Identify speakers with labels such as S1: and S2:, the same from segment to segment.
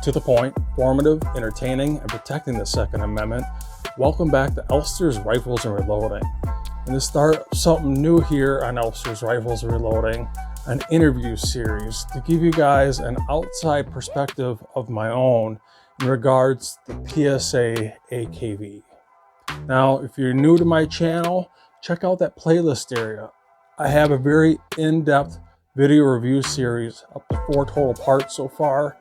S1: to the point, informative, entertaining, and protecting the Second Amendment. Welcome back to Elfster's Rifles and Reloading. And to start something new here on Elfster's Rifles and Reloading, an interview series to give you guys an outside perspective of my own in regards to PSA AKV. Now, if you're new to my channel, check out that playlist area. I have a very in-depth video review series, up to 4 total parts so far,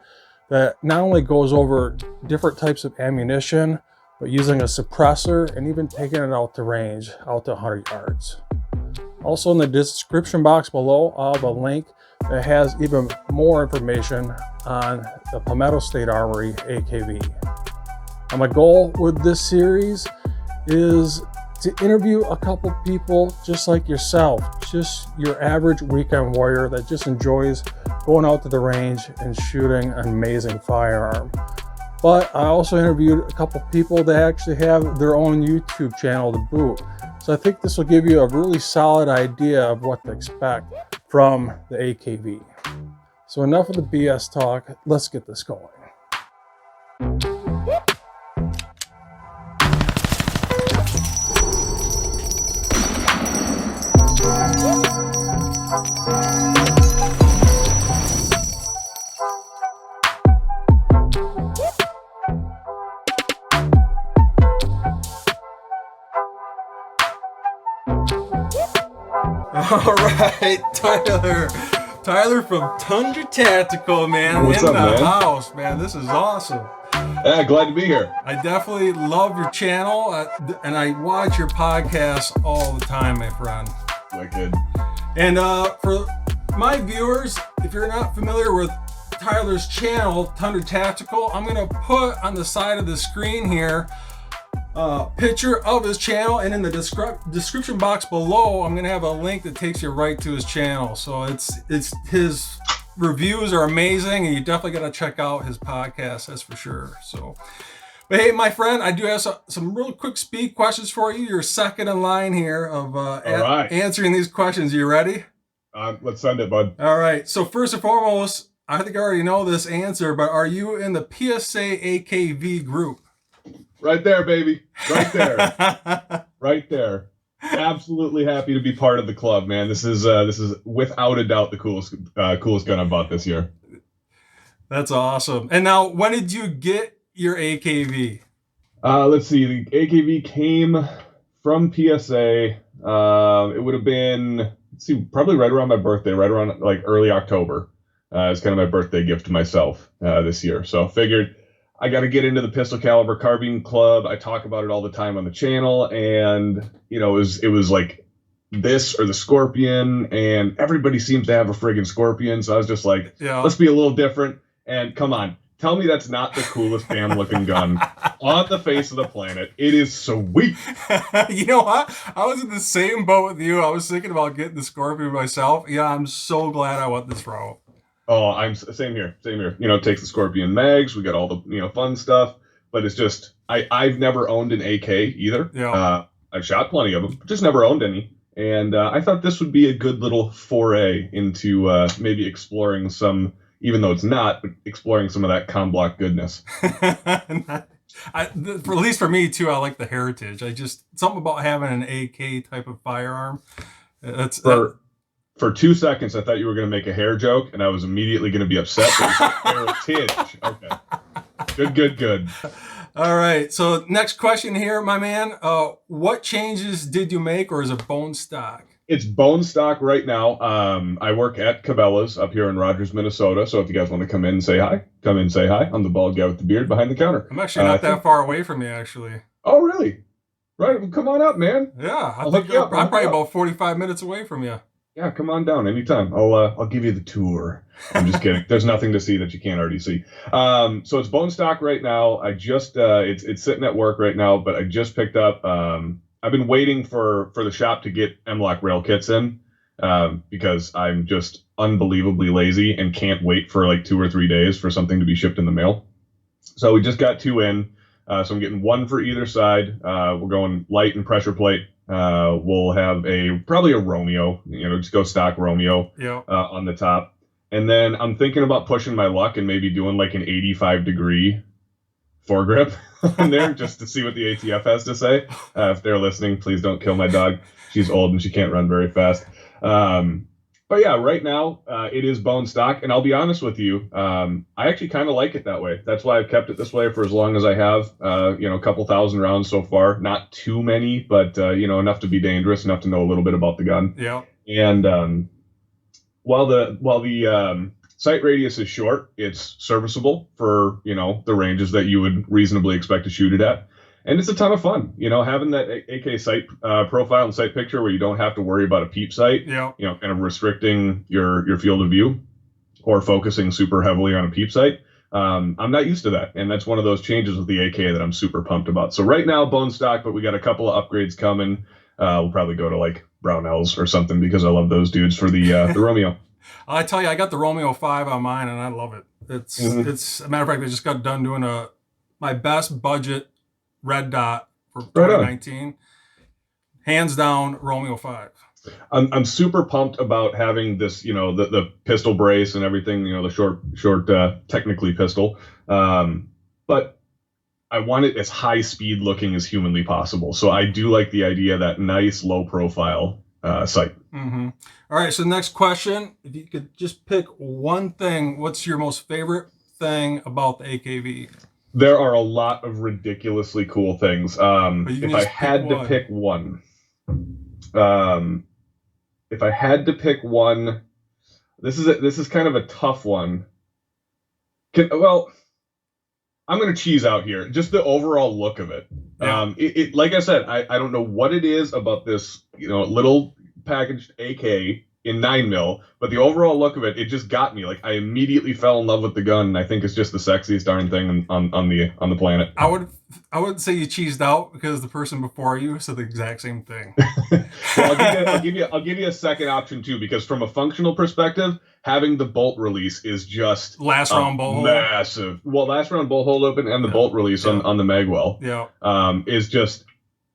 S1: that not only goes over different types of ammunition, but using a suppressor and even taking it out to range, out to 100 yards. Also in the description box below, I'll have a link that has even more information on the Palmetto State Armory AKV. And my goal with this series is to interview a couple people just like yourself, just your average weekend warrior that just enjoys going out to the range and shooting an amazing firearm. But I also interviewed a couple people that actually have their own YouTube channel to boot. So I think this will give you a really solid idea of what to expect from the AKV. So enough of the BS talk, let's get this going.
S2: All right, Tyler from Tundra Tactical, man.
S3: What's up, man?
S2: House, man. This is awesome.
S3: Yeah, glad to be here.
S2: I definitely love your channel, and I watch your podcast all the time, my friend.
S3: Wicked.
S2: And for my viewers, if you're not familiar with Tyler's channel, Tundra Tactical, I'm gonna put on the side of the screen here picture of his channel, and in the description box below I'm gonna have a link that takes you right to his channel. So it's his reviews are amazing, and you definitely got to check out his podcast, that's for sure. So, but hey, my friend, I do have some real quick speed questions for you. You're second in line here of answering these questions. You ready?
S3: Let's send it, bud.
S2: All right, so first and foremost, I think I already know this answer, but are you in the PSA AKV group?
S3: Right there, baby. Right there. Right there. Absolutely happy to be part of the club, man. This is without a doubt the coolest gun I bought this year.
S2: That's awesome. And now, when did you get your AKV?
S3: Let's see. The AKV came from PSA. It would have been, let's see, probably right around my birthday, right around like early October. It's kind of my birthday gift to myself this year. So figured I got to get into the pistol caliber carbine club. I talk about it all the time on the channel, and you know, it was like this or the Scorpion, and everybody seems to have a friggin' Scorpion. So I was just like, yeah, let's be a little different. And come on, tell me that's not the coolest damn looking gun on the face of the planet. It is sweet.
S2: You know what? I was in the same boat with you. I was thinking about getting the Scorpion myself. Yeah, I'm so glad I went this route.
S3: Oh, I'm same here. You know, it takes the Scorpion mags. We got all the, you know, fun stuff, but it's just, I've never owned an AK either. Yeah. I've shot plenty of them, but just never owned any. And I thought this would be a good little foray into maybe exploring some, even though it's not, but exploring some of that com block goodness.
S2: At least for me too, I like the heritage. Something about having an AK type of firearm.
S3: For 2 seconds, I thought you were going to make a hair joke, and I was immediately going to be upset. Heritage. Okay. Good.
S2: All right. So next question here, my man. What changes did you make, or is it bone stock?
S3: It's bone stock right now. I work at Cabela's up here in Rogers, Minnesota. So if you guys want to come in and say hi, come in and say hi. I'm the bald guy with the beard behind the counter.
S2: I'm actually not that far away from you, actually.
S3: Oh, really? Right. Well, come on up, man.
S2: Yeah. I'm probably about 45 minutes away from you.
S3: Yeah, come on down anytime. I'll give you the tour. I'm just kidding. There's nothing to see that you can't already see. So it's bone stock right now. I just it's sitting at work right now, but I just picked up. I've been waiting for the shop to get M-LOK rail kits in because I'm just unbelievably lazy and can't wait for like 2 or 3 days for something to be shipped in the mail. So we just got 2 in. So I'm getting 1 for either side. We're going light and pressure plate. We'll have probably a Romeo, just go stock Romeo on the top. And then I'm thinking about pushing my luck and maybe doing like an 85-degree foregrip in there just to see what the ATF has to say. If they're listening, please don't kill my dog. She's old and she can't run very fast. But yeah, right now it is bone stock, and I'll be honest with you, I actually kind of like it that way. That's why I've kept it this way for as long as I have. A couple thousand rounds so far, not too many, but enough to be dangerous, enough to know a little bit about the gun.
S2: Yeah.
S3: And while the sight radius is short, it's serviceable for the ranges that you would reasonably expect to shoot it at. And it's a ton of fun, having that AK sight profile and sight picture where you don't have to worry about a peep sight,
S2: Yeah.
S3: kind of restricting your field of view or focusing super heavily on a peep sight. I'm not used to that. And that's one of those changes with the AK that I'm super pumped about. So right now, bone stock, but we got a couple of upgrades coming. We'll probably go to like Brownells or something because I love those dudes for the Romeo.
S2: I tell you, I got the Romeo 5 on mine and I love it. It's a matter of fact, I just got done doing my best budget red dot for 2019. Hands down, Romeo 5.
S3: I'm super pumped about having this, the pistol brace and everything, the short technically pistol. But I want it as high speed looking as humanly possible. So I do like the idea of that nice low profile sight.
S2: Mm-hmm. All right. So next question, if you could just pick one thing, what's your most favorite thing about the AKV?
S3: There are a lot of ridiculously cool things. If I had to pick one, this is kind of a tough one. I'm going to cheese out here. Just the overall look of it.
S2: Yeah.
S3: It like I said, I don't know what it is about this, little packaged AK in 9mm, but the overall look of it just got me. Like I immediately fell in love with the gun, and I think it's just the sexiest darn thing on the planet.
S2: I wouldn't say you cheesed out because the person before you said the exact same thing.
S3: Well, I'll give you a second option too, because from a functional perspective, having the bolt release is just
S2: last round bolt hole.
S3: Massive. Well, last round bolt hold open and the bolt release on the magwell.
S2: Yeah.
S3: Is just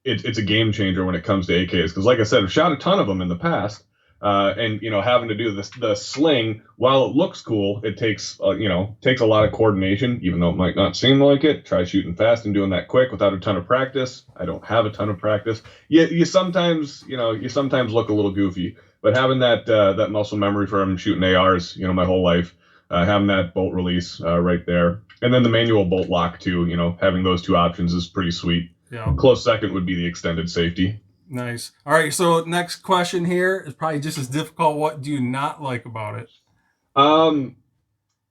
S3: it's a game changer when it comes to AKs, because like I said, I've shot a ton of them in the past. And having to do the sling, while it looks cool, it takes a lot of coordination, even though it might not seem like it. Try shooting fast and doing that quick without a ton of practice. I don't have a ton of practice. You sometimes look a little goofy, but having that muscle memory from shooting ARs, my whole life, having that bolt release right there, and then the manual bolt lock too. Having those two options is pretty sweet.
S2: Yeah. Close
S3: second would be the extended safety.
S2: Nice. All right. So next question here is probably just as difficult. What do you not like about it?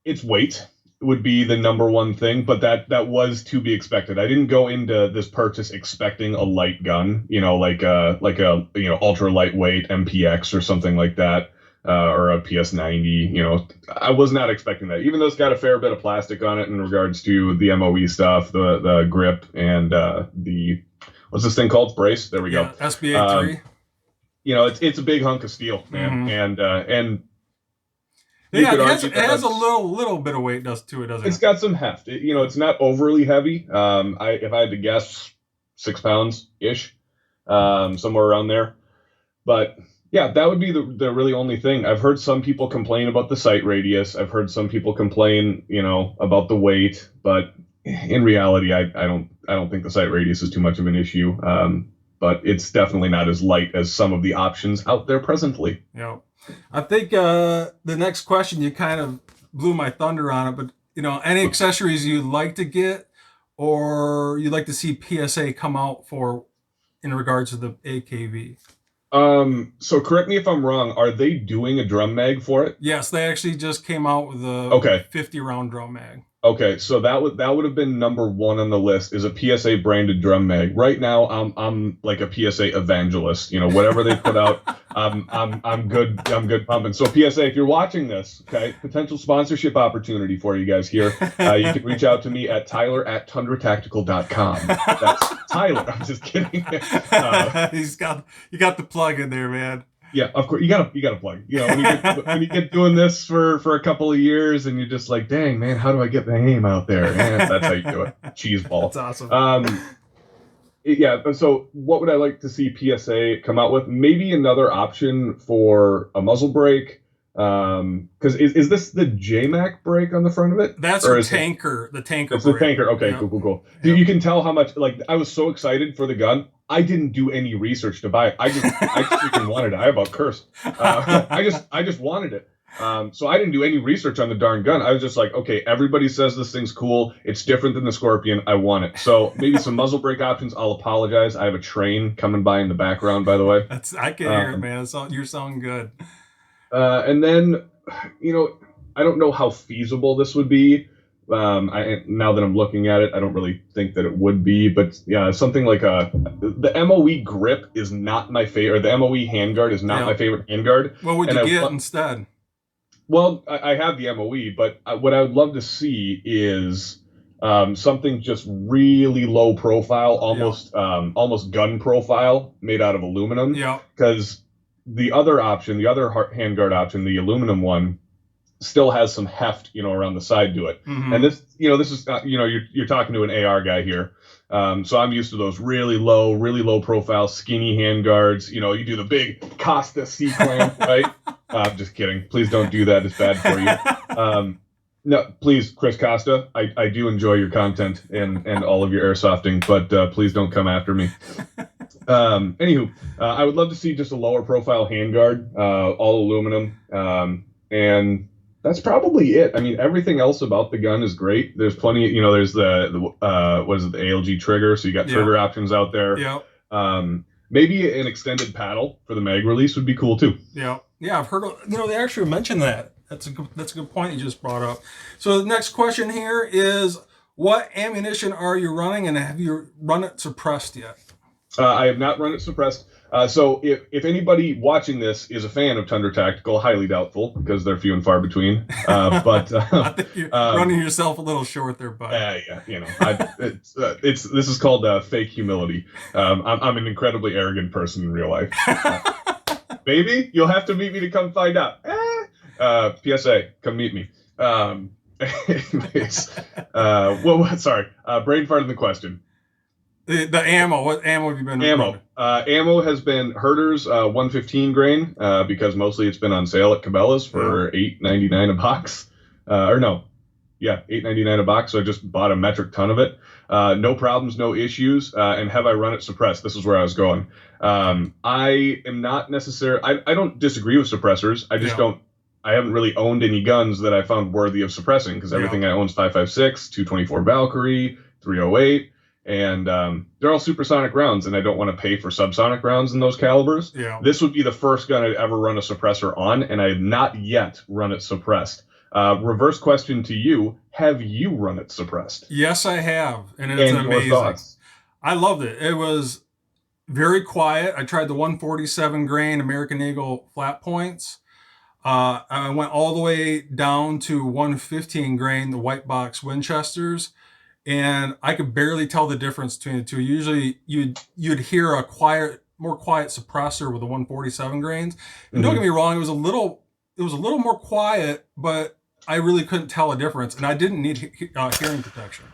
S3: Its weight would be the number one thing, but that was to be expected. I didn't go into this purchase expecting a light gun, like a ultra lightweight MPX or something like that, or a PS90. I was not expecting that, even though it's got a fair bit of plastic on it in regards to the MOE stuff, the grip, and the what's this thing called? Brace. There we go.
S2: SBA 3.
S3: It's a big hunk of steel, man,
S2: mm-hmm.
S3: and
S2: it has a little bit of weight to it, doesn't it?
S3: It's got some heft. It's not overly heavy. If I had to guess, 6 pounds ish, somewhere around there. But yeah, that would be the really only thing. I've heard some people complain about the sight radius. I've heard some people complain, about the weight, but in reality, I don't think the sight radius is too much of an issue. But it's definitely not as light as some of the options out there presently.
S2: Yeah. I think the next question, you kind of blew my thunder on it, but any accessories you'd like to get or you'd like to see PSA come out for in regards to the AKV?
S3: So correct me if I'm wrong. Are they doing a drum mag for it?
S2: Yes, they actually just came out with a 50 round drum mag.
S3: Okay, so that would have been number one on the list, is a PSA branded drum mag. Right now, I'm like a PSA evangelist. Whatever they put out, I'm good pumping. So PSA, if you're watching this, okay, potential sponsorship opportunity for you guys here. You can reach out to me at TYLER@tundratactical.com. That's Tyler. I'm just kidding.
S2: You got the plug in there, man.
S3: Yeah, of course. You gotta plug. When you get doing this for a couple of years, and you're just like, dang man, how do I get the name out there? And that's how you do it. Cheese ball.
S2: That's awesome.
S3: Yeah. So what would I like to see PSA come out with? Maybe another option for a muzzle brake, Because is this the JMac brake on the front of it?
S2: That's
S3: or
S2: the
S3: is
S2: tanker. The tanker.
S3: It's the
S2: brake.
S3: tanker. Okay,
S2: Yep.
S3: cool.
S2: Yep.
S3: You can tell how much, like, I was so excited for the gun. I didn't do any research to buy it. I just freaking wanted it. I about cursed. I just wanted it. So I didn't do any research on the darn gun. I was just like, okay, everybody says this thing's cool. It's different than the Scorpion. I want it. So maybe some muzzle brake options. I'll apologize. I have a train coming by in the background, by the way.
S2: I can hear it, man. You're sounding good.
S3: And then, I don't know how feasible this would be. Now that I'm looking at it, I don't really think that it would be, but yeah, something like the MOE grip is not my favorite. The MOE handguard is not my favorite handguard.
S2: What would you get instead?
S3: Well, I have the MOE, but what I would love to see is something just really low profile, almost gun profile, made out of aluminum.
S2: Yeah.
S3: Because the other handguard option, the aluminum one, still has some heft, around the side to it.
S2: Mm-hmm.
S3: And this is, you're talking to an AR guy here. So I'm used to those really low profile, skinny handguards. You do the big Costa C-clamp, right? I'm just kidding. Please don't do that. It's bad for you. No, please, Chris Costa, I do enjoy your content and all of your airsofting, but please don't come after me. Anywho, I would love to see just a lower profile handguard, all aluminum, and that's probably it. I mean, everything else about the gun is great. There's plenty, there's the ALG trigger, so you got trigger options out there.
S2: Yeah.
S3: Maybe an extended paddle for the mag release would be cool too.
S2: Yeah. Yeah, I've heard they actually mentioned that. That's a good point you just brought up. So the next question here is, what ammunition are you running, and have you run it suppressed yet?
S3: I have not run it suppressed. So if anybody watching this is a fan of Tundra Tactical, highly doubtful because they're few and far between. But
S2: I think you're running yourself a little short there, bud.
S3: Yeah, this is called fake humility. I'm an incredibly arrogant person in real life. Baby, you'll have to meet me to come find out. PSA, come meet me. Anyways, sorry, brain farted the question.
S2: The ammo. What ammo have you been running?
S3: Ammo has been Herder's 115 grain because mostly it's been on sale at Cabela's for $8.99 a box. $8.99 a box. So I just bought a metric ton of it. No problems, no issues. And have I run it suppressed? This is where I was going. I am not necessarily. I don't disagree with suppressors. I just don't. I haven't really owned any guns that I found worthy of suppressing because everything I own is 5.56, 224 Valkyrie, 308. And they're all supersonic rounds, and I don't want to pay for subsonic rounds in those calibers.
S2: Yeah.
S3: This would be the first gun I'd ever run a suppressor on, and I have not yet run it suppressed. Reverse question to you, have you run it suppressed?
S2: Yes, I have, and it's amazing.
S3: Your thoughts?
S2: I loved it. It was very quiet. I tried the 147 grain American Eagle flat points. I went all the way down to 115 grain, the white box Winchesters. And I could barely tell the difference between the two. Usually you'd hear a more quiet suppressor with the 147 grains. And don't get me wrong, it was a little more quiet, but I really couldn't tell a difference. And I didn't need hearing protection.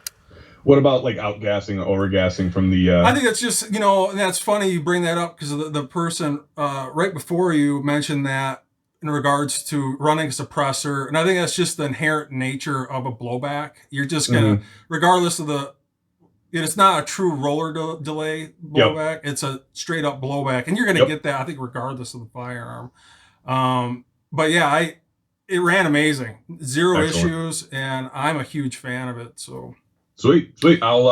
S3: What about like outgassing or overgassing from the...
S2: I think that's just, and that's funny you bring that up because the person right before you mentioned that in regards to running a suppressor. And I think that's just the inherent nature of a blowback. You're just going to, regardless of it's not a true roller delay blowback. Yep. It's a straight up blowback. And you're going to get that, I think, regardless of the firearm. But yeah, it ran amazing. Zero issues. And I'm a huge fan of it. So
S3: sweet. I'll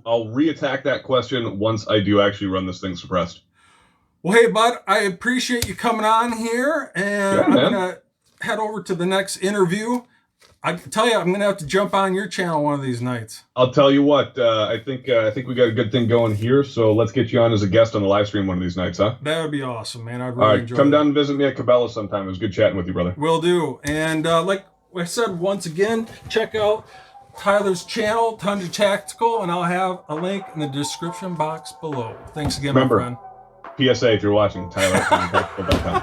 S3: reattack that question once I do actually run this thing suppressed.
S2: Well, hey, bud, I appreciate you coming on here, and I'm going to head over to the next interview. I can tell you, I'm going to have to jump on your channel one of these nights.
S3: I'll tell you what, I think we got a good thing going here, so let's get you on as a guest on the live stream one of these nights, huh?
S2: That would be awesome, man. I'd really enjoy it.
S3: Come down and visit me at Cabela's sometime. It was good chatting with you, brother.
S2: Will do. And like I said, once again, check out Tyler's channel, Tundra Tactical, and I'll have a link in the description box below. Thanks again, my friend.
S3: PSA, if you're watching, TYLER-TUNDRA.com.